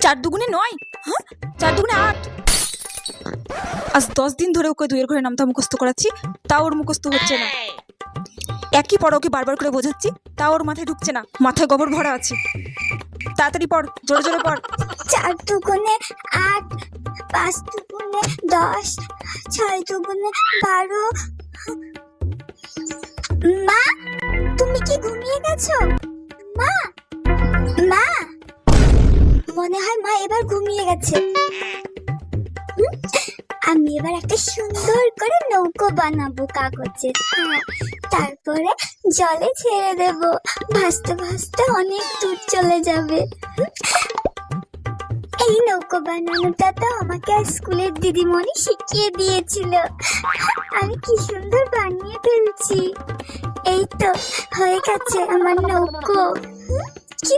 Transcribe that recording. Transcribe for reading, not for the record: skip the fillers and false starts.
4 দুগুণে 9। হ্যাঁ, 4 দুগুণে 8। আজ 10 দিন ধরে ওকে দুইয়ের ঘরে নামতা মুখস্থ করাচ্ছি, তাও ওর মুখস্থ হচ্ছে না। একই পড়া ওকে বারবার করে বোঝাচ্ছি, তাও ওর মাথায় ঢুকছে না, মাথায় গোবর ভরা আছে। তাড়াতাড়ি পড়, জোরে জোরে পড়। 4 দুগুণে 8, 5 দুগুণে 10, 6 দুগুণে 12। মা, তুমি কি ঘুমিয়ে গেছো? মা, মা, মনে হয় মা এবার ঘুমিয়ে গেছে। আমি এবার একটা সুন্দর করে নৌকো বানাবো কাগজের। হ্যাঁ, তারপরে জলে ছেড়ে দেব, ভাসতে ভাসতে অনেক দূর চলে যাবে। এই নৌকো বানানোটা তো আমাকে স্কুলের দিদিমণি শিখিয়ে দিয়েছিল। আমি কি সুন্দর বানিয়ে ফেলছি। এই তো হয়ে গেছে আমার নৌকো। কি